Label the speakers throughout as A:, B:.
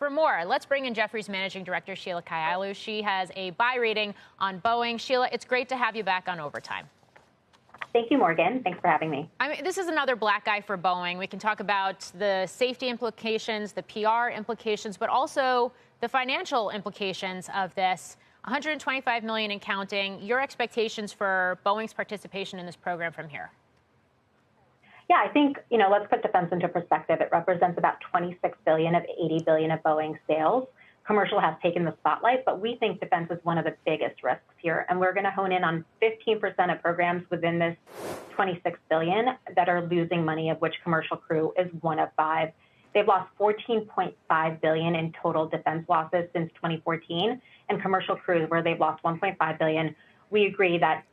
A: For more, let's bring in Jefferies Managing Director Sheila Kahyaoglu. She has a buy rating on Boeing. Sheila, it's great to have you back on Overtime.
B: Thank you, Morgan. Thanks for having me.
A: I mean, this is another black eye for Boeing. We can talk about the safety implications, the PR implications, but also the financial implications of this. $125 million and counting. Your expectations for Boeing's participation in this program from here?
B: Yeah, I think, let's put defense into perspective. It represents about $26 billion of $80 billion of Boeing sales. Commercial has taken the spotlight, but we think defense is one of the biggest risks here. And we're going to hone in on 15% of programs within this $26 billion that are losing money, of which commercial crew is one of five. They've lost $14.5 billion in total defense losses since 2014, and commercial crew, where they've lost $1.5 billion. We agree that,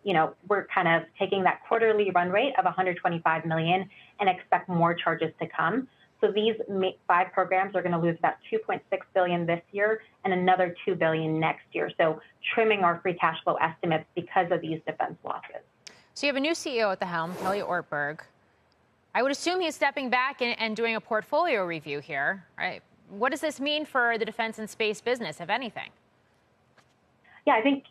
B: we're kind of taking that quarterly run rate of $125 million and expect more charges to come. So these five programs are going to lose about $2.6 billion this year and another $2 billion next year. So trimming our free cash flow estimates because of these defense losses.
A: So you have a new CEO at the helm, Kelly Ortberg. I would assume he's stepping back and doing a portfolio review here, right? What does this mean for the defense and space business, if anything?
B: Yeah, I think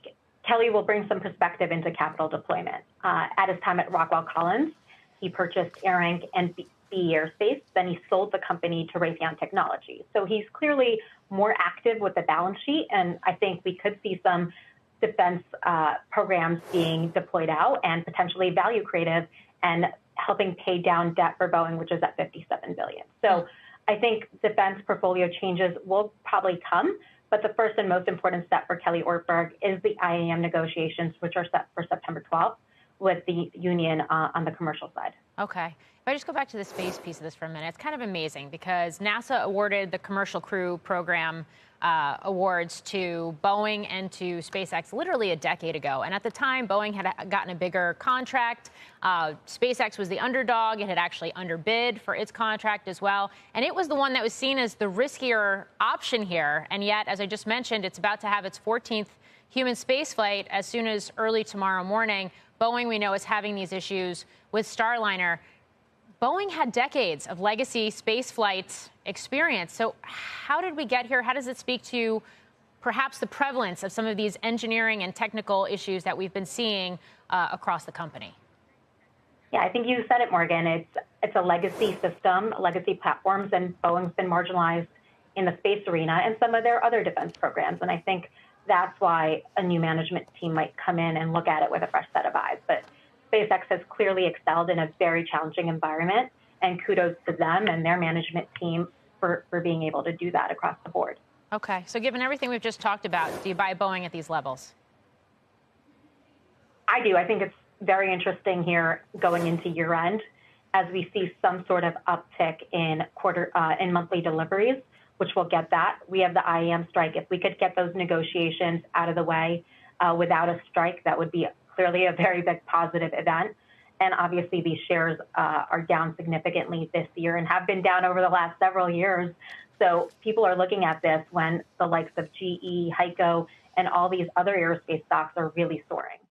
B: Kelly will bring some perspective into capital deployment. At his time at Rockwell Collins, he purchased AirInc and B Airspace. Then he sold the company to Raytheon Technologies. So he's clearly more active with the balance sheet, and I think we could see some defense programs being deployed out and potentially value creative and helping pay down debt for Boeing, which is at $57 billion. So I think defense portfolio changes will probably come. But the first and most important step for Kelly Ortberg is the IAM negotiations, which are set for September 12th with the union on the commercial side.
A: Okay. If I just go back to the space piece of this for a minute, it's kind of amazing because NASA awarded the Commercial Crew Program awards to Boeing and to SpaceX literally a decade ago. And at the time, Boeing had gotten a bigger contract. SpaceX was the underdog. It had actually underbid for its contract as well. And it was the one that was seen as the riskier option here. And yet, as I just mentioned, it's about to have its 14th human spaceflight as soon as early tomorrow morning. Boeing, we know, is having these issues with Starliner. Boeing had decades of legacy spaceflight experience. So how did we get here? How does it speak to perhaps the prevalence of some of these engineering and technical issues that we've been seeing across the company?
B: Yeah, I think you said it, Morgan. It's a legacy system, legacy platforms, and Boeing's been marginalized in the space arena and some of their other defense programs. And I think that's why a new management team might come in and look at it with a fresh set of eyes. But SpaceX has clearly excelled in a very challenging environment, and kudos to them and their management team for being able to do that across the board.
A: Okay, so given everything we've just talked about, do you buy Boeing at these levels?
B: I do. I think it's very interesting here going into year end as we see some sort of uptick in monthly deliveries, which will get that. We have the IAM strike. If we could get those negotiations out of the way without a strike, that would be clearly a very big positive event. And obviously these shares are down significantly this year and have been down over the last several years. So people are looking at this when the likes of GE, HEICO, and all these other aerospace stocks are really soaring.